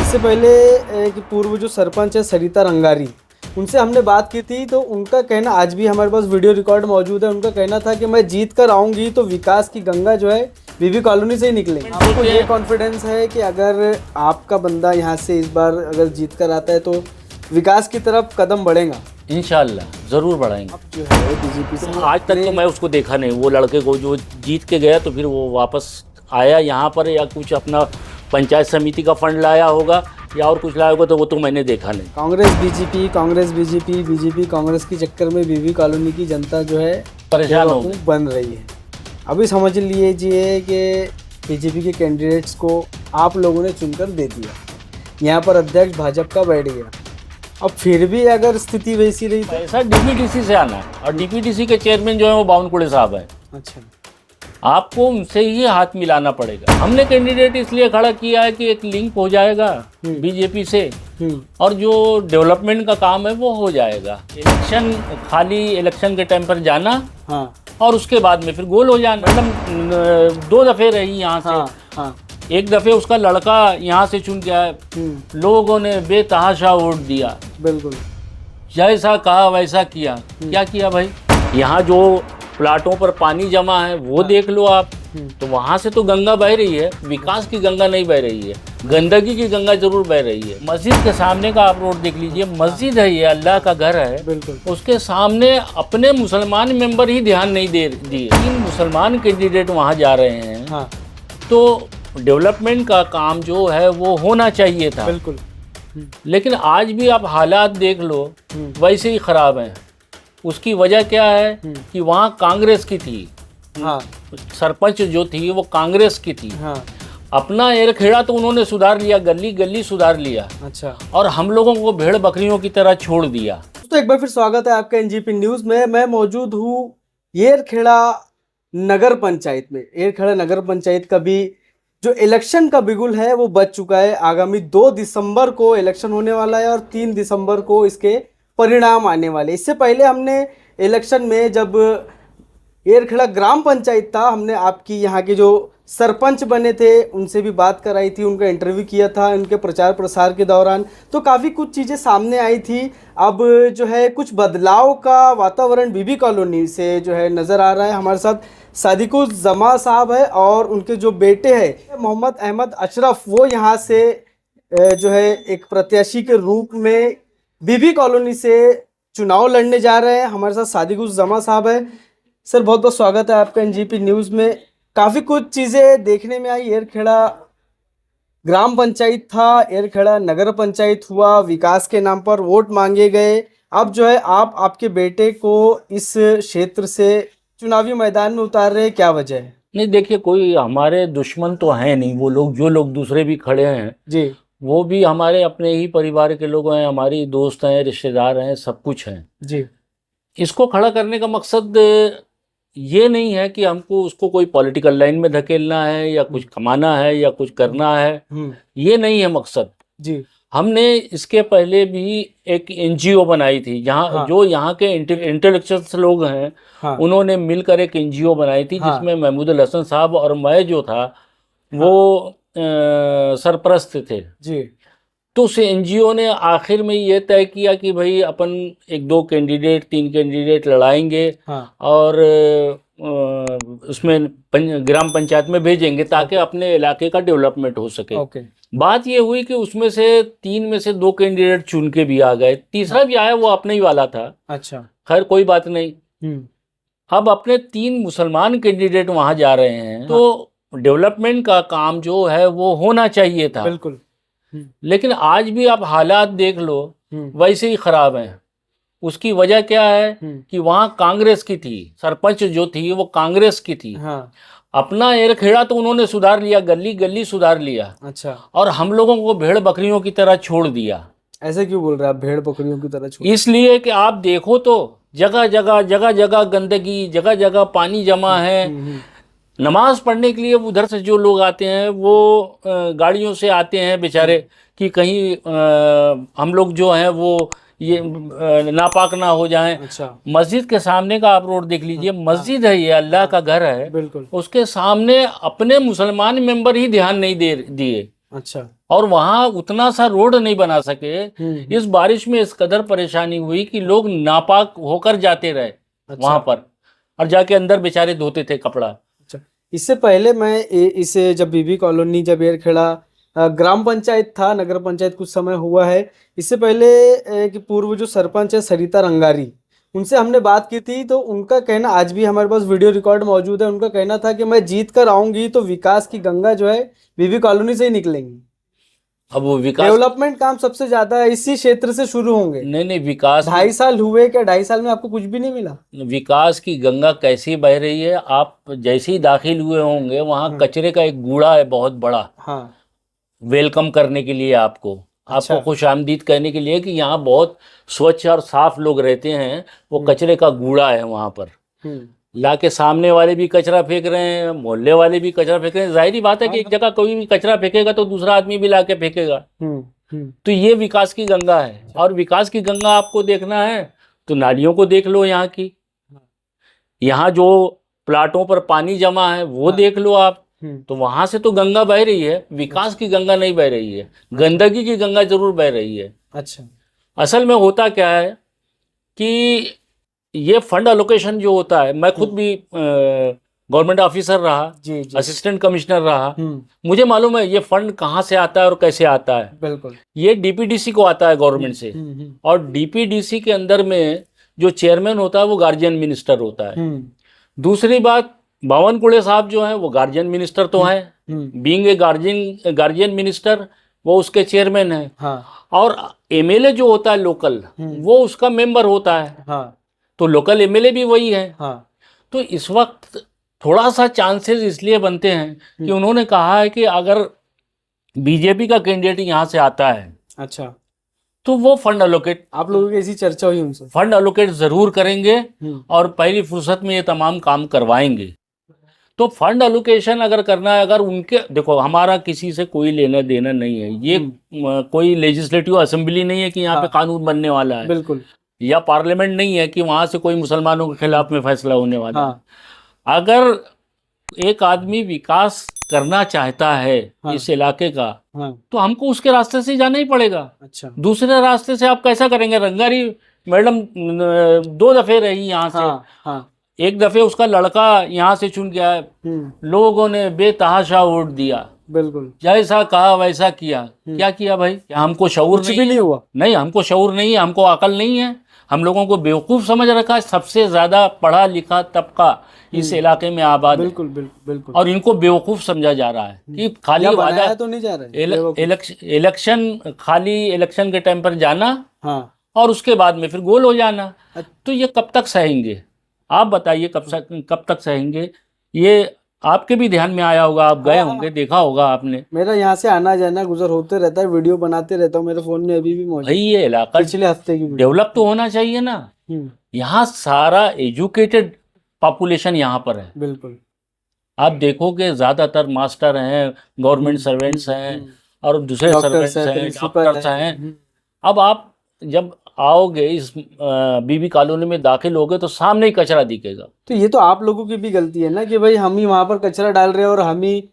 इससे पहले कि पूर्व जो सरपंच है सरिता रंगारी, उनसे हमने बात की थी, तो उनका कहना, आज भी हमारे पास वीडियो रिकॉर्ड मौजूद है, उनका कहना था कि मैं जीत कर आऊँगी तो विकास की गंगा जो है बीबी कॉलोनी से ही निकलेगी। आपको ये कॉन्फिडेंस है कि अगर आपका बंदा यहाँ से इस बार अगर जीत कर आता है तो विकास की तरफ कदम बढ़ेगा? इंशाल्लाह ज़रूर बढ़ाएंगे। अब जो है बीजेपी से तो आज तक तो मैं उसको देखा नहीं, वो लड़के को जो जीत के गया तो फिर वो वापस आया यहाँ पर, या कुछ अपना पंचायत समिति का फंड लाया होगा या और कुछ लाया होगा, तो वो तो मैंने देखा नहीं। कांग्रेस बीजेपी बीजेपी कांग्रेस के चक्कर में बीबी कॉलोनी की जनता जो है परेशान हो गई, बन रही है। अभी समझ लीजिए कि बीजेपी के कैंडिडेट्स को आप लोगों ने चुनकर दे दिया, यहाँ पर अध्यक्ष भाजपा का बैठ गया। अब फिर भी अगर स्थिति वैसी रही तो ऐसा डीपीटीसी से आना है, और डीपीटीसी के चेयरमैन जो है वो बावनकुड़े साहब हैं। अच्छा, आपको उनसे ही हाथ मिलाना पड़ेगा। हमने कैंडिडेट इसलिए खड़ा किया है कि एक लिंक हो जाएगा बीजेपी से, और जो डेवलपमेंट का काम है वो हो जाएगा। इलेक्शन, खाली इलेक्शन के टाइम पर जाना, हाँ, और उसके बाद में फिर गोल हो जाना। मतलब 2 दफ़े रही यहाँ से। हाँ, एक दफ़े उसका लड़का यहाँ से चुन के आया, लोगों ने बेतहाशा वोट दिया, बिल्कुल जैसा कहा वैसा किया। क्या किया भाई? यहाँ जो प्लाटों पर पानी जमा है वो देख लो आप, तो वहाँ से तो गंगा बह रही है, विकास की गंगा नहीं बह रही है, गंदगी की गंगा जरूर बह रही है। मस्जिद के सामने का आप रोड देख लीजिए, मस्जिद है, ये अल्लाह का घर है, बिल्कुल। उसके सामने अपने मुसलमान मेंबर ही ध्यान नहीं दे दिए। 3 मुसलमान कैंडिडेट वहाँ जा रहे हैं, हाँ, तो डेवलपमेंट का काम जो है वो होना चाहिए था, बिल्कुल। लेकिन आज भी आप हालात देख लो वैसे ही ख़राब हैं। उसकी वजह क्या है कि वहाँ कांग्रेस की थी, हाँ, सरपंच जो थी वो कांग्रेस की थी। हाँ, अपना एरखेड़ा तो उन्होंने सुधार लिया, गली गली सुधार लिया, अच्छा, और हम लोगों को भेड़ बकरियों की तरह छोड़ दिया। तो एक बार फिर स्वागत है आपका एनजीपी न्यूज़ में। मैं मौजूद हूँ एरखेड़ा नगर पंचायत में। एरखेड़ा नगर पंचायत का भी जो इलेक्शन का बिगुल है वो बच चुका है। आगामी 2 दिसंबर को इलेक्शन होने वाला है और 3 दिसंबर को इसके परिणाम आने वाले। इससे पहले हमने इलेक्शन में जब एरखेड़ा ग्राम पंचायत था, हमने आपकी यहाँ के जो सरपंच बने थे उनसे भी बात कराई थी, उनका इंटरव्यू किया था उनके प्रचार प्रसार के दौरान, तो काफ़ी कुछ चीज़ें सामने आई थी। अब जो है कुछ बदलाव का वातावरण बीबी कॉलोनी से जो है नज़र आ रहा है। हमारे साथ सादिकुज़्ज़मा साहब है और उनके जो बेटे हैं मोहम्मद अहमद अशरफ, वो यहाँ से जो है एक प्रत्याशी के रूप में बीबी कॉलोनी से चुनाव लड़ने जा रहे हैं। हमारे साथ सादिकुज़्ज़मा साहब है। सर, बहुत बहुत स्वागत है आपका एनजीपी न्यूज़ में। काफ़ी कुछ चीज़ें देखने में आई। एरखेड़ा ग्राम पंचायत था, एरखेड़ा नगर पंचायत हुआ, विकास के नाम पर वोट मांगे गए। अब जो है आप आपके बेटे को इस क्षेत्र से चुनावी मैदान में उतार रहे हैं, क्या वजह है? नहीं, देखिए, कोई हमारे दुश्मन तो हैं नहीं। वो लोग, जो लोग दूसरे भी खड़े हैं जी, वो भी हमारे अपने ही परिवार के लोग हैं, हमारी दोस्त हैं, रिश्तेदार हैं, सब कुछ हैं जी। इसको खड़ा करने का मकसद ये नहीं है कि हमको उसको कोई पॉलिटिकल लाइन में धकेलना है या कुछ कमाना है या कुछ करना है, ये नहीं है मकसद जी। हमने इसके पहले भी एक एनजीओ बनाई थी, जहाँ हाँ, जो यहाँ के इंटेलेक्चुअल्स लोग हैं, हाँ, उन्होंने मिलकर एक एनजीओ बनाई थी, हाँ, जिसमें महमूद हसन साहब और मैं जो था वो सरपरस्त थे जी। तो उस एनजीओ ने आखिर में ये तय किया कि भाई अपन 1-2 कैंडिडेट 3 कैंडिडेट लड़ाएंगे, हाँ, और उसमें ग्राम पंचायत में भेजेंगे ताकि अपने इलाके का डेवलपमेंट हो सके। ओके। बात ये हुई कि उसमें से 3 में से 2 कैंडिडेट चुन के भी आ गए, तीसरा भी आया, वो अपने ही वाला था। अच्छा। खैर, कोई बात नहीं। अब अपने 3 मुसलमान कैंडिडेट वहाँ जा रहे हैं, तो डेवलपमेंट का काम जो है वो होना चाहिए था, बिल्कुल। लेकिन आज भी आप हालात देख लो वैसे ही ख़राब हैं। उसकी वजह क्या है कि वहाँ कांग्रेस की थी, सरपंच जो थी वो कांग्रेस की थी। हाँ, अपना एरखेड़ा तो उन्होंने सुधार लिया, गली गली सुधार लिया, अच्छा, और हम लोगों को भेड़ बकरियों की तरह छोड़ दिया। ऐसे क्यों बोल रहे हैं आप, भेड़ बकरियों की तरह छोड़? इसलिए कि आप देखो तो जगह जगह गंदगी, जगह जगह पानी जमा है। नमाज पढ़ने के लिए उधर से जो लोग आते हैं वो गाड़ियों से आते हैं बेचारे, कि कहीं हम लोग जो हैं वो ये नापाक ना हो जाएं। अच्छा। मस्जिद के सामने का आप रोड देख लीजिए, मस्जिद है, ये अल्लाह का घर है, बिल्कुल। उसके सामने अपने मुसलमान मेंबर ही ध्यान नहीं दे दिए। अच्छा। और वहां उतना सा रोड नहीं बना सके। इस बारिश में इस कदर परेशानी हुई कि लोग नापाक होकर जाते रहे वहां पर, और जाके अंदर बेचारे धोते थे कपड़ा। अच्छा, इससे पहले मैं इसे जब बीबी कॉलोनी, जब एरखेड़ा ग्राम पंचायत था, नगर पंचायत कुछ समय हुआ है, इससे पहले कि पूर्व जो सरपंच है सरिता रंगारी, उनसे हमने बात की थी, तो उनका कहना, आज भी हमारे पास वीडियो रिकॉर्ड मौजूद है, उनका कहना था कि मैं जीत कर आऊंगी तो विकास की गंगा जो है बीबी कॉलोनी से ही निकलेंगी। अब वो विकास, डेवलपमेंट काम सबसे ज्यादा इसी क्षेत्र से शुरू होंगे। नहीं विकास 2.5 साल हुए, क्या 2.5 साल में आपको कुछ भी नहीं मिला? विकास की गंगा कैसी बह रही है, आप जैसे ही दाखिल हुए होंगे वहां कचरे का एक कूड़ा है बहुत बड़ा। हाँ। वेलकम करने के लिए आपको, अच्छा। आपको खुश आमदीद कहने के लिए कि यहाँ बहुत स्वच्छ और साफ लोग रहते हैं। वो कचरे का कूड़ा है वहां पर, लाके सामने वाले भी कचरा फेंक रहे हैं, मोहल्ले वाले भी कचरा फेंक रहे हैं। जाहिर बात है कि एक जगह कोई भी कचरा फेंकेगा तो दूसरा आदमी भी लाके फेंकेगा। तो ये विकास की गंगा है। और विकास की गंगा आपको देखना है तो नालियों को देख लो यहाँ की, यहाँ जो प्लाटों पर पानी जमा है वो देख लो आप, तो वहां से तो गंगा बह रही है, विकास की गंगा नहीं बह रही है, गंदगी की गंगा जरूर बह रही है। अच्छा। असल में होता क्या है कि ये फंड अलोकेशन जो होता है, मैं खुद भी गवर्नमेंट ऑफिसर रहा, जी। असिस्टेंट कमिश्नर रहा, मुझे मालूम है ये फंड कहाँ से आता है और कैसे आता है। बिल्कुल। ये डीपीडीसी को आता है गवर्नमेंट से, और डीपीडीसी के अंदर में जो चेयरमैन होता है वो गार्जियन मिनिस्टर होता है। दूसरी बात, बावनकुळे साहब जो है वो गार्जियन मिनिस्टर तो हैं, बीइंग ए गार्जियन मिनिस्टर वो उसके चेयरमैन है। हाँ। और एमएलए जो होता है लोकल, वो उसका मेंबर होता है। हाँ। तो लोकल एमएलए भी वही है। हाँ। तो इस वक्त थोड़ा सा चांसेस इसलिए बनते हैं कि उन्होंने कहा है कि अगर बीजेपी का कैंडिडेट यहाँ से आता है, अच्छा, तो वो फंड अलोकेट, आप लोगों की ऐसी चर्चा हुई उनसे, फंड अलोकेट जरूर करेंगे और पहली फुर्सत में ये तमाम काम करवाएंगे। तो फंड अलोकेशन अगर करना है, अगर उनके, देखो हमारा किसी से कोई लेना देना नहीं है, ये कोई लेजिस्लेटिव असेंबली नहीं है कि यहाँ पे कानून बनने वाला है, बिल्कुल, या पार्लियामेंट नहीं है कि वहां से कोई मुसलमानों के खिलाफ में फैसला होने वाला है। अगर एक आदमी विकास करना चाहता है इस इलाके का, तो हमको उसके रास्ते से जाना ही पड़ेगा। अच्छा, दूसरे रास्ते से आप कैसा करेंगे? रंगारी मैडम 2 दफे रही यहाँ से। एक दफे उसका लड़का यहाँ से चुन गया, लोगों ने बेतहाशा वोट दिया, बिल्कुल, जैसा कहा वैसा किया। क्या किया भाई? क्या हमको शऊर नहीं हुआ? नहीं, हमको शऊर नहीं है, हमको अकल नहीं है, हम लोगों को बेवकूफ समझ रखा है। सबसे ज्यादा पढ़ा लिखा तबका इस इलाके में आबाद, बिल्कुल बिल्कुल बिल्कुल, और इनको बेवकूफ समझा जा रहा है कि खाली वादा तो नहीं जा रहा, इलेक्शन खाली इलेक्शन के टाइम पर जाना, और उसके बाद में फिर गोल हो जाना। तो ये कब तक सहेंगे? आप बताइए, कब तक सहेंगे? ये आपके भी ध्यान में आया होगा, आप गए होंगे, देखा होगा आपने। मेरा यहाँ से आना जाना गुजर होते रहता है, वीडियो बनाते रहता हूँ, मेरे फोन में अभी भी मौजूद। भाई ये इलाका पिछले हफ्ते की डेवलप तो होना चाहिए ना। यहाँ सारा एजुकेटेड पॉपुलेशन यहाँ पर है, बिल्कुल। आप देखोगे ज्यादातर मास्टर हैं, गवर्नमेंट सर्वेंट्स हैं, और दूसरे सर्वेंट्स हैं, डॉक्टर्स हैं। अब आप जब आओगे इस बीबी कॉलोनी में दाखिल होगे तो सामने ही कचरा दिखेगा। तो ये तो आप लोगों की भी गलती है ना कि भाई हम ही वहां पर कचरा डाल रहे हैं और हम ही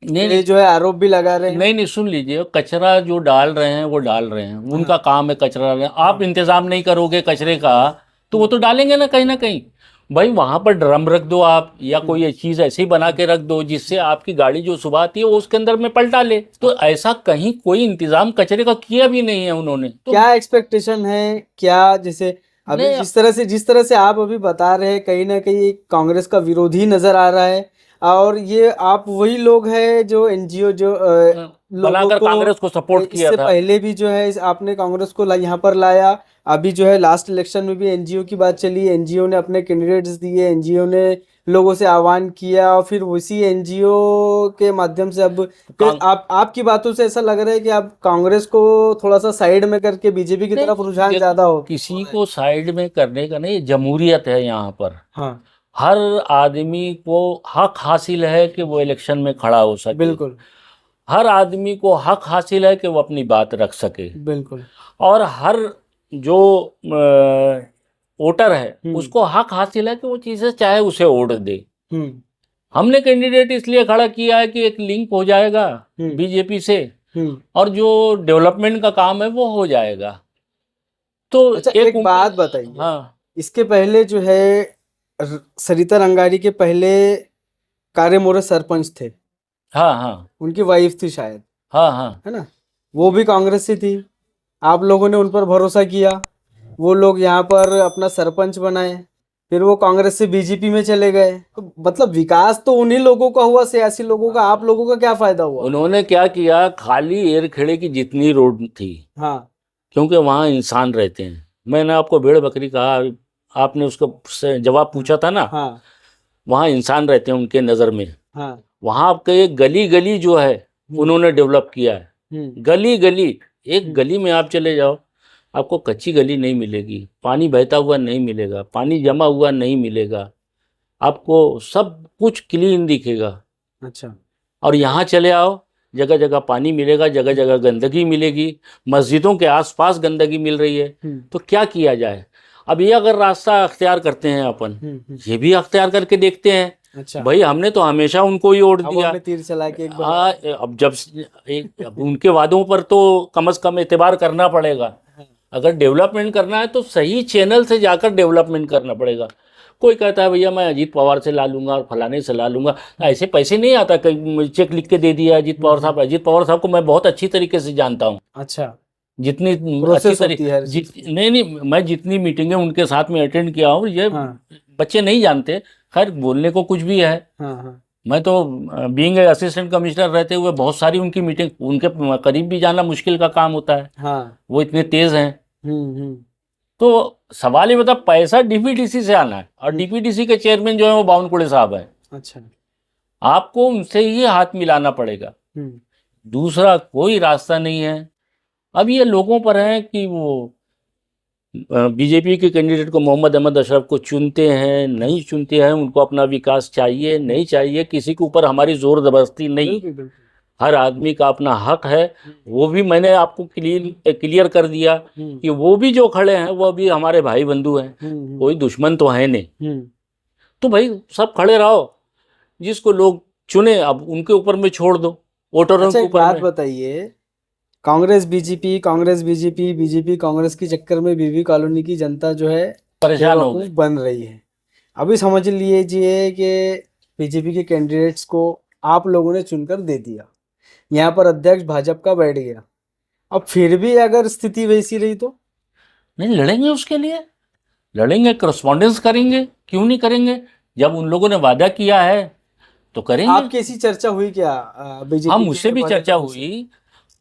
नहीं जो है आरोप भी लगा रहे हैं। नहीं, सुन लीजिए, कचरा जो डाल रहे हैं वो डाल रहे हैं, उनका काम है कचरा डालना। आप इंतजाम नहीं करोगे कचरे का तो वो तो डालेंगे ना कहीं। भाई वहां पर ड्रम रख दो आप, या कोई चीज ऐसी बना के रख दो जिससे आपकी गाड़ी जो सुबह आती है वो उसके अंदर में पलटा ले। तो ऐसा कहीं कोई इंतजाम कचरे का किया भी नहीं है उन्होंने। तो क्या एक्सपेक्टेशन है? क्या जैसे अभी जिस तरह से आप अभी बता रहे हैं, कहीं ना कहीं कांग्रेस का विरोधी नजर आ रहा है, और ये आप वही लोग हैं जो एनजीओ जो बनाकर कांग्रेस को सपोर्ट किया था। पहले भी जो है आपने कांग्रेस को यहाँ पर लाया, अभी जो है लास्ट इलेक्शन में भी एनजीओ की बात चली, एनजीओ ने अपने कैंडिडेट्स दिए, एनजीओ ने लोगों से आह्वान किया, और फिर उसी एनजीओ के माध्यम से अब आपकी बातों से ऐसा लग रहा है कि आप कांग्रेस को थोड़ा सा साइड में करके बीजेपी की तरफ रुझान ज्यादा हो। किसी को साइड में करने का नहीं, जमहूरियत है यहाँ पर। हाँ, हर आदमी को हक हासिल है कि वो इलेक्शन में खड़ा हो सके, बिल्कुल। हर आदमी को हक हासिल है कि वो अपनी बात रख सके, बिल्कुल। और हर जो वोटर है उसको हक हासिल है कि वो चीजें चाहे उसे वोट दे। हमने कैंडिडेट इसलिए खड़ा किया है कि एक लिंक हो जाएगा बीजेपी से, और जो डेवलपमेंट का काम है वो हो जाएगा। तो अच्छा, एक बात बताइए, हाँ, इसके पहले जो है सरिता रंगारी के पहले कारेमोरे सरपंच थे, हाँ, हाँ, उनकी वाइफ थी शायद, हाँ, हाँ, है ना, वो भी कांग्रेस से थी। आप लोगों ने उन पर भरोसा किया, वो लोग यहाँ पर अपना सरपंच बनाए, फिर वो कांग्रेस से बीजेपी में चले गए। तो मतलब विकास तो उन्हीं लोगों का हुआ, सियासी लोगों का। आप लोगों का क्या फायदा हुआ? उन्होंने क्या किया, खाली एरखेड़े की जितनी रोड थी, हाँ, क्योंकि वहाँ इंसान रहते हैं। मैंने आपको भेड़ बकरी कहा, आपने उसका जवाब पूछा था ना। हाँ, वहाँ इंसान रहते हैं उनके नज़र में। हाँ, वहाँ आपके गली गली जो है उन्होंने डेवलप किया है। गली गली, एक गली में आप चले जाओ, आपको कच्ची गली नहीं मिलेगी, पानी बहता हुआ नहीं मिलेगा, पानी जमा हुआ नहीं मिलेगा, आपको सब कुछ क्लीन दिखेगा। अच्छा, और यहाँ चले आओ, जगह जगह पानी मिलेगा, जगह जगह गंदगी मिलेगी, मस्जिदों के आसपास गंदगी मिल रही है। तो क्या किया जाए? अब ये अगर रास्ता अख्तियार करते हैं अपन, ये भी अख्तियार करके देखते हैं। अच्छा, भाई हमने तो हमेशा उनको ही वोट दिया। में तीर चला के एक बार। अब जब अब उनके वादों पर तो कम से कम एतबार करना पड़ेगा। अगर डेवलपमेंट करना है तो सही चैनल से जाकर डेवलपमेंट करना पड़ेगा। कोई कहता है भैया मैं अजीत पवार से ला लूंगा और फलाने से ला लूंगा, ऐसे पैसे नहीं आता। कहीं चेक लिख के दे दिया अजीत पवार साहब। अजीत पवार साहब को मैं बहुत अच्छी तरीके से जानता हूँ। अच्छा, जितनी अच्छी प्रोसेस होती है हर चीज़ की। नहीं, मैं जितनी मीटिंगें उनके साथ में अटेंड किया हूँ, ये बच्चे नहीं जानते। खैर बोलने को कुछ भी है। मैं तो बीइंग असिस्टेंट कमिश्नर रहते हुए बहुत सारी उनकी मीटिंग, उनके करीब भी जाना मुश्किल का काम होता है। वो इतने तेज हैं। तो सवाल ये बता, पैसा डीपीडीसी से आना है, और डीपीडीसी के चेयरमैन जो है वो बावनकुड़े साहब हैं। अच्छा, आपको उनसे ही हाथ मिलाना पड़ेगा, दूसरा कोई रास्ता नहीं है। अब ये लोगों पर है कि वो बीजेपी के कैंडिडेट को, मोहम्मद अहमद अशरफ को चुनते हैं नहीं चुनते हैं, उनको अपना विकास चाहिए नहीं चाहिए, किसी के ऊपर हमारी जोर जबरदस्ती नहीं। हर आदमी का अपना हक है। वो भी मैंने आपको क्लियर कर दिया कि वो भी जो खड़े हैं वो भी हमारे भाई बंधु हैं, कोई दुश्मन तो है नहीं। तो भाई सब खड़े रहो, जिसको लोग चुने अब उनके ऊपर में छोड़ दो, वोटरों के ऊपर। बात बताइए, Congress BJP, Congress BJP, BJP Congress के चक्कर में बीबी कॉलोनी की जनता जो है परेशान हो गई, बन रही है। अभी समझ लीजिए कि बीजेपी के कैंडिडेट्स को आप लोगों ने चुनकर दे दिया, यहाँ पर अध्यक्ष भाजपा का बैठ गया, अब फिर भी अगर स्थिति वैसी रही तो नहीं लड़ेंगे, उसके लिए लड़ेंगे, करस्पॉन्डेंस करेंगे, क्यों नहीं करेंगे? जब उन लोगों ने वादा किया है तो करेंगे। आपकी ऐसी चर्चा हुई क्या बीजेपी? हाँ, मुझसे भी चर्चा हुई,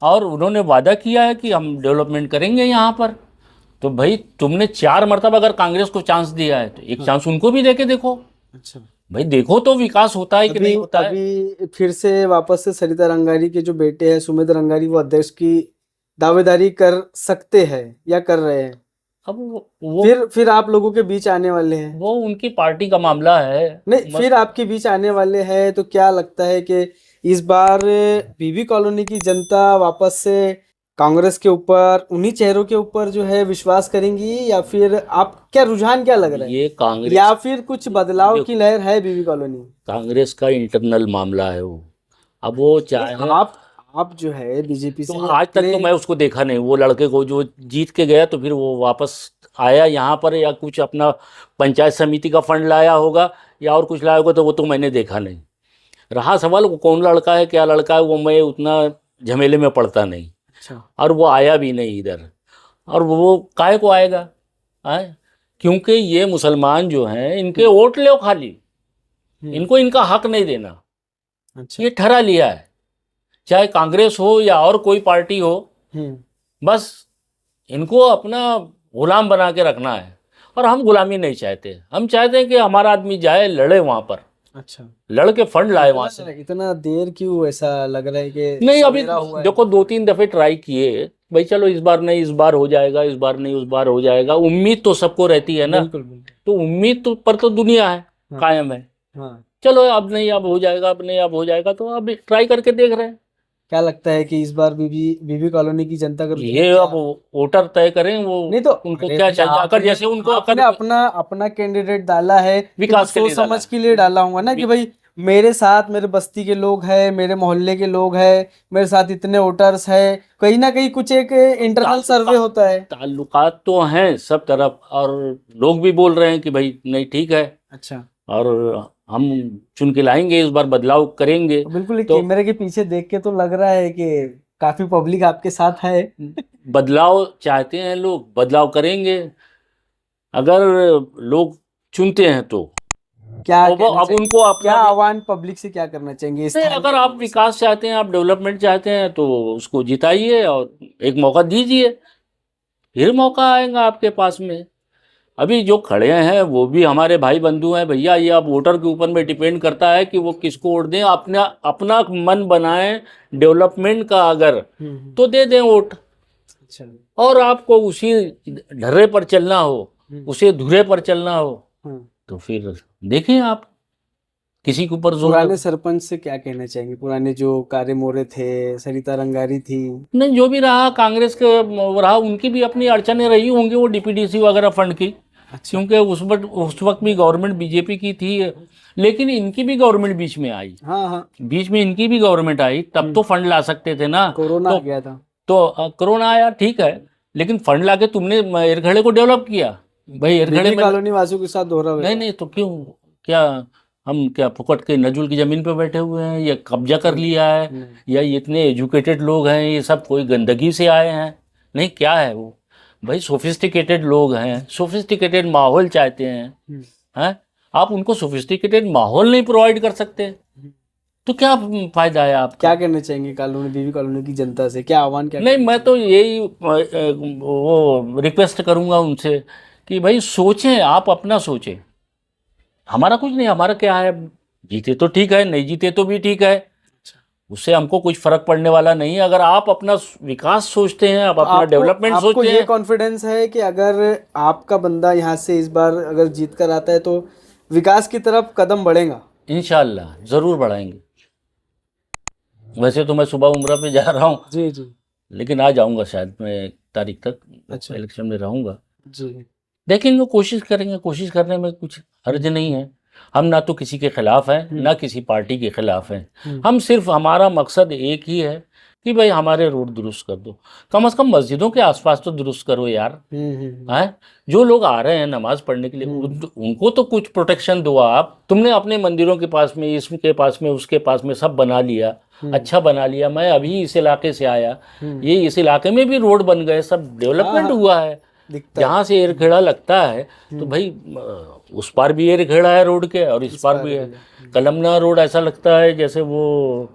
और उन्होंने वादा किया है कि हम डेवलपमेंट करेंगे यहाँ पर। तो भाई तुमने 4 मरतबा अगर कांग्रेस को चांस दिया है तो एक चांस उनको भी देके देखो। अच्छा भाई देखो तो विकास होता है कि नहीं होता है। अभी फिर से वापस से सरिता रंगारी के जो बेटे हैं सुमित रंगारी, वो अध्यक्ष की दावेदारी कर सकते हैं या कर रहे हैं। अब वो फिर आप लोगों के बीच आने वाले हैं। वो उनकी पार्टी का मामला है। नहीं, फिर आपके बीच आने वाले हैं तो क्या लगता है कि इस बार बीबी कॉलोनी की जनता वापस से कांग्रेस के ऊपर, उन्हीं चेहरों के ऊपर जो है विश्वास करेंगी, या फिर आप क्या रुझान क्या लग रहा है? ये कांग्रेस या फिर कुछ बदलाव की लहर है बीबी कॉलोनी? कांग्रेस का इंटरनल मामला है वो। अब वो चाहे आप जो है बीजेपी से, तो आज तक तो मैं उसको देखा नहीं, वो लड़के को जो जीत के गया तो फिर वो वापस आया यहाँ पर, या कुछ अपना पंचायत समिति का फंड लाया होगा या और कुछ लाया होगा, तो वो तो मैंने देखा नहीं। रहा सवाल वो कौन लड़का है, क्या लड़का है, वो मैं उतना झमेले में पड़ता नहीं। अच्छा, और वो आया भी नहीं इधर, और वो काहे को आएगा? आए क्योंकि ये मुसलमान जो हैं इनके वोट ले खाली, इनको इनका हक नहीं देना। अच्छा, ये ठहरा लिया है, चाहे कांग्रेस हो या और कोई पार्टी हो, बस इनको अपना गुलाम बना के रखना है। और हम गुलामी नहीं चाहते, हम चाहते हैं कि हमारा आदमी जाए लड़े वहाँ पर। अच्छा, लड़के फंड लाए वहाँ से। इतना देर क्यों ऐसा लग रहा है कि नहीं, अभी देखो 2-3 दफे ट्राई किए भाई, चलो इस बार नहीं, इस बार हो जाएगा, इस बार नहीं, उस बार हो जाएगा। उम्मीद तो सबको रहती है ना। तो उम्मीद तो पर तो दुनिया है, कायम है। चलो अब नहीं, अब हो जाएगा, अब नहीं, अब हो जाएगा, तो अब ट्राई करके देख रहे हैं। क्या लगता है कि इस बार बीबी कॉलोनी की जनता का ये अब वोटर तय करें, वो नहीं तो उनको क्या चाहिए। अगर जैसे उनको अपना कैंडिडेट डाला है, विकास के लिए समझ के लिए डाला होगा ना कि भाई मेरे साथ मेरे बस्ती के लोग हैं, मेरे मोहल्ले के लोग हैं, मेरे साथ इतने वोटर्स हैं, कहीं ना कहीं कुछ एक इंटरनल सर्वे होता है। ताल्लुकात तो हैं सब तरफ, और लोग भी बोल रहे हैं कि भाई नहीं ठीक है, अच्छा, और हम चुन के लाएंगे, इस बार बदलाव करेंगे। तो बिल्कुल एक तो कैमरे के पीछे देख के तो लग रहा है कि काफी पब्लिक आपके साथ है। बदलाव चाहते हैं लोग, बदलाव करेंगे अगर लोग चुनते हैं तो। क्या अब कहना अब उनको चाहिए, क्या अपना आह्वान पब्लिक से क्या करना चाहेंगे नहीं, स्थानीय अगर आप लोगों से? विकास चाहते हैं, आप डेवलपमेंट चाहते हैं, तो उसको जिताइए और एक मौका दीजिए, फिर मौका आएगा आपके पास में। अभी जो खड़े हैं वो भी हमारे भाई बंधु हैं भैया, ये अब वोटर के ऊपर में डिपेंड करता है कि वो किसको वोट दें, अपना अपना मन बनाएं डेवलपमेंट का अगर, तो दे दें वोट। अच्छा। और आपको उसी ढर्रे पर चलना हो, उसी धुरे पर चलना हो, तो फिर देखें आप किसी के ऊपर जोर पुराने सरपंच से क्या कहना चाहेंगे, पुराने जो कार्य मोरे थे, सरिता रंगारी थी? नहीं, जो भी रहा कांग्रेस के रहा, उनकी भी अपनी अड़चने रही होंगी वो डीपीडीसी वगैरह फंड की, अच्छा। क्योंकि उस वक्त भी गवर्नमेंट बीजेपी की थी, लेकिन इनकी भी गवर्नमेंट बीच में आई, हाँ हाँ, बीच में इनकी भी गवर्नमेंट आई, तब तो फंड ला सकते थे ना। कोरोना तो आ गया था। कोरोना आया ठीक है, लेकिन फंड लाके तुमने एरखड़े को डेवलप किया भाई, एरखड़े बीबी में कॉलोनी वासियों के साथ दोहरा नहीं हुआ। नहीं, तो क्यों, क्या हम क्या फुकट के नजुल की ज़मीन पे बैठे हुए हैं, या कब्जा कर लिया है, नहीं। या ये इतने एजुकेटेड लोग हैं, ये सब कोई गंदगी से आए हैं? नहीं, क्या है वो भाई, सोफिस्टिकेटेड लोग हैं, सोफिस्टिकेटेड माहौल चाहते हैं। हैं, आप उनको सोफिस्टिकेटेड माहौल नहीं प्रोवाइड कर सकते, तो क्या फायदा है आपका? क्या कहना चाहेंगे कॉलोनी, बीबी कॉलोनी की जनता से क्या आह्वान, क्या नहीं, कहना मैं तो यही वो रिक्वेस्ट करूंगा उनसे कि भाई सोचें, आप अपना सोचें, हमारा कुछ नहीं, हमारा क्या है, जीते तो ठीक है, नहीं जीते तो भी ठीक है, उससे हमको कुछ फर्क पड़ने वाला नहीं है। अगर आप अपना विकास सोचते हैं, आप अपना डेवलपमेंट आपको सोचते ये हैं, कॉन्फिडेंस है कि अगर आपका बंदा यहाँ से इस बार अगर जीत कर आता है तो विकास की तरफ कदम बढ़ेगा? इंशाल्लाह ज़रूर बढ़ाएंगे। वैसे तो मैं सुबह उम्रा पे जा रहा हूँ, जी जी। लेकिन आ जाऊँगा शायद मैं 1 तारीख तक, अच्छा। इलेक्शन में रहूँगा। जी। देखेंगे, कोशिश करेंगे, कोशिश करने में कुछ हर्ज नहीं है। हम ना तो किसी के खिलाफ हैं, ना किसी पार्टी के खिलाफ हैं। हम सिर्फ, हमारा मकसद एक ही है कि भाई हमारे रोड दुरुस्त कर दो, कम से कम मस्जिदों के आसपास तो दुरुस्त करो यार। हैं, जो लोग आ रहे हैं नमाज पढ़ने के लिए, उनको तो कुछ प्रोटेक्शन दो आप। तुमने अपने मंदिरों के पास में, इसके पास में, उसके पास में सब बना लिया, अच्छा बना लिया। मैं अभी इस इलाके से आया, ये इस इलाके में भी रोड बन गए, सब डेवलपमेंट हुआ है। दिखता है। जहाँ से एरखेड़ा लगता है तो भाई उस पार भी एरखेड़ा है रोड के, और इस पार भी है। कलमना रोड ऐसा लगता है जैसे वो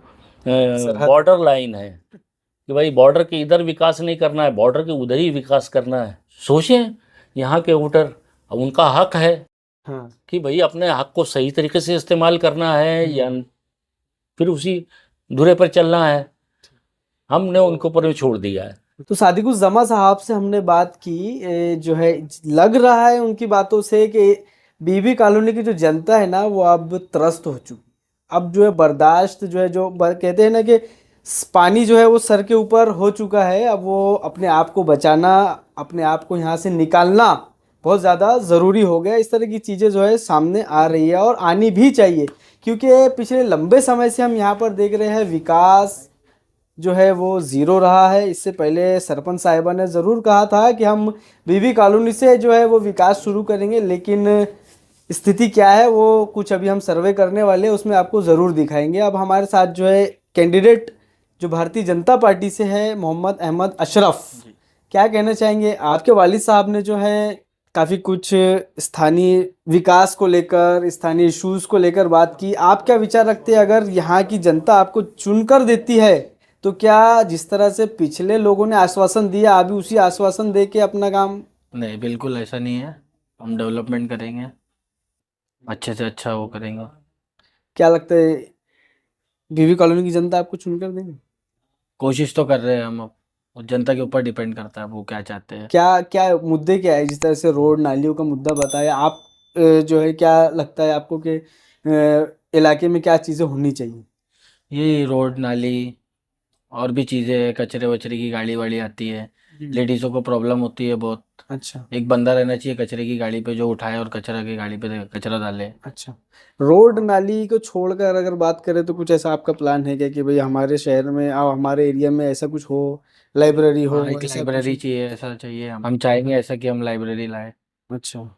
बॉर्डर लाइन है, कि भाई बॉर्डर के इधर विकास नहीं करना है, बॉर्डर के उधर ही विकास करना है। सोचें यहाँ के वोटर, अब उनका हक है हाँ। कि भाई अपने हक को सही तरीके से इस्तेमाल करना है, या फिर उसी धुरे पर चलना है। हमने उनको ऊपर में छोड़ दिया है। तो सादिकुल जमा साहब से हमने बात की, जो है लग रहा है उनकी बातों से कि बीबी कॉलोनी की जो जनता है ना वो अब त्रस्त हो चुकी, अब जो है बर्दाश्त जो है, जो कहते हैं ना कि पानी जो है वो सर के ऊपर हो चुका है। अब वो अपने आप को बचाना, अपने आप को यहाँ से निकालना बहुत ज़्यादा ज़रूरी हो गया। इस तरह की चीज़ें जो है सामने आ रही है और आनी भी चाहिए, क्योंकि पिछले लंबे समय से हम यहाँ पर देख रहे हैं विकास जो है वो ज़ीरो रहा है। इससे पहले सरपंच साहिबा ने ज़रूर कहा था कि हम बीबी कॉलोनी से जो है वो विकास शुरू करेंगे, लेकिन स्थिति क्या है वो कुछ अभी हम सर्वे करने वाले हैं, उसमें आपको ज़रूर दिखाएंगे। अब हमारे साथ जो है कैंडिडेट जो भारतीय जनता पार्टी से है, मोहम्मद अहमद अशरफ, क्या कहना चाहेंगे? आपके वालिद साहब ने जो है काफ़ी कुछ स्थानीय विकास को लेकर, स्थानीय इश्यूज़ को लेकर बात की। आप क्या विचार रखते हैं, अगर यहाँ की जनता आपको चुनकर देती है तो क्या जिस तरह से पिछले लोगों ने आश्वासन दिया अभी उसी आश्वासन दे के अपना काम? नहीं, बिल्कुल ऐसा नहीं है। हम डेवलपमेंट करेंगे, अच्छे से अच्छा वो करेंगे। क्या लगता है बीबी कॉलोनी की जनता आपको चुनकर देंगे? कोशिश तो कर रहे हैं हम, अब वो जनता के ऊपर डिपेंड करता है वो क्या चाहते हैं। क्या क्या मुद्दे क्या है, जिस तरह से रोड नालियों का मुद्दा बताया आप, जो है क्या लगता है आपको कि इलाके में क्या चीज़ें होनी चाहिए? ये रोड नाली और भी चीज़ें, कचरे वचरे की गाड़ी वाड़ी आती है, लेडीज़ों को प्रॉब्लम होती है बहुत। अच्छा एक बंदा रहना चाहिए कचरे की गाड़ी पे जो उठाए और कचरा की गाड़ी पे कचरा डाले। अच्छा। रोड नाली को छोड़कर अगर बात करें तो कुछ ऐसा आपका प्लान है क्या कि भाई हमारे शहर में और हमारे एरिया में ऐसा कुछ हो, लाइब्रेरी हो हाँ, एक ऐसा लाइब्रेरी कुछ? चाहिए, ऐसा चाहिए। हम चाहेंगे ऐसा कि हम लाइब्रेरी लाए, अच्छा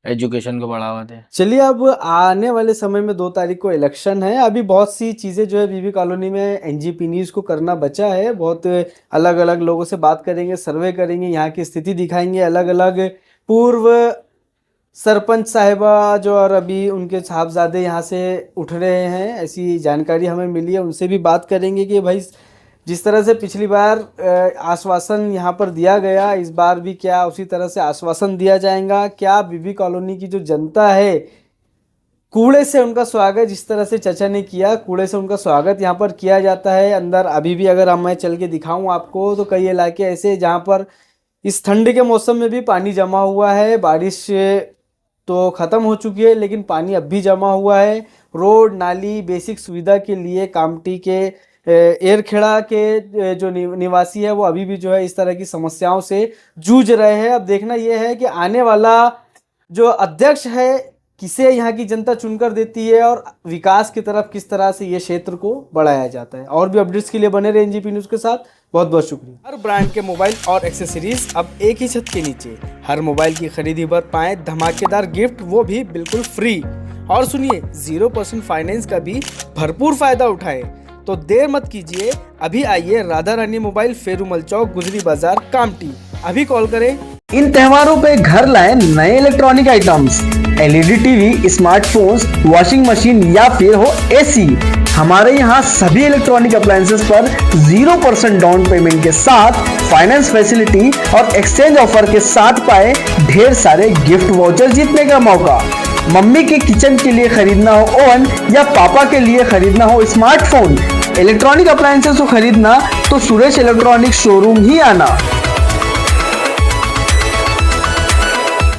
एजुकेशन को बढ़ावा दें। चलिए, अब आने वाले समय में 2 तारीख को इलेक्शन है। अभी बहुत सी चीज़ें जो है बीबी कॉलोनी में एनजीपी न्यूज़ को करना बचा है। बहुत अलग अलग लोगों से बात करेंगे, सर्वे करेंगे, यहाँ की स्थिति दिखाएंगे। अलग अलग पूर्व सरपंच साहिबा जो और अभी उनके साहबजादे यहाँ से उठ रहे हैं, ऐसी जानकारी हमें मिली है। उनसे भी बात करेंगे कि भाई जिस तरह से पिछली बार आश्वासन यहाँ पर दिया गया, इस बार भी क्या उसी तरह से आश्वासन दिया जाएगा? क्या बीबी कॉलोनी की जो जनता है, कूड़े से उनका स्वागत, जिस तरह से चाचा ने किया, कूड़े से उनका स्वागत यहाँ पर किया जाता है अंदर। अभी भी अगर मैं चल के दिखाऊं आपको तो कई इलाके ऐसे जहाँ पर इस ठंड के मौसम में भी पानी जमा हुआ है। बारिश तो ख़त्म हो चुकी है लेकिन पानी अब भी जमा हुआ है। रोड नाली बेसिक सुविधा के लिए कामटी के एरखेड़ा के जो निवासी है वो अभी भी जो है इस तरह की समस्याओं से जूझ रहे हैं। अब देखना यह है कि आने वाला जो अध्यक्ष है किसे यहाँ की जनता चुनकर देती है और विकास की तरफ किस तरह से ये क्षेत्र को बढ़ाया जाता है। और भी अपडेट्स के लिए बने रहे एनजीपी न्यूज़ के साथ। बहुत बहुत शुक्रिया। हर ब्रांड के मोबाइल और एक्सेसरीज अब एक ही छत के नीचे। हर मोबाइल की खरीदी पर पाएं धमाकेदार गिफ्ट, वो भी बिल्कुल फ्री। और सुनिए 0% फाइनेंस का भी भरपूर फायदा उठाएं। तो देर मत कीजिए, अभी आइए राधा रानी मोबाइल, फेरुमल चौक, गुजरी बाजार, कामटी। अभी कॉल करें। इन त्योहारों पे घर लाएं नए electronic items, LED TV, smartphones, washing machine या फिर हो एसी। हमारे यहाँ सभी इलेक्ट्रॉनिक अप्लायंसेस पर 0% डाउन पेमेंट के साथ फाइनेंस फैसिलिटी और एक्सचेंज ऑफर के साथ पाए ढेर सारे गिफ्ट वाउचर जीतने का मौका। मम्मी के किचन के लिए खरीदना हो ओवन या पापा के लिए खरीदना हो स्मार्टफोन, इलेक्ट्रॉनिक अप्लायंसेस को खरीदना तो सुरेश इलेक्ट्रॉनिक शोरूम ही आना।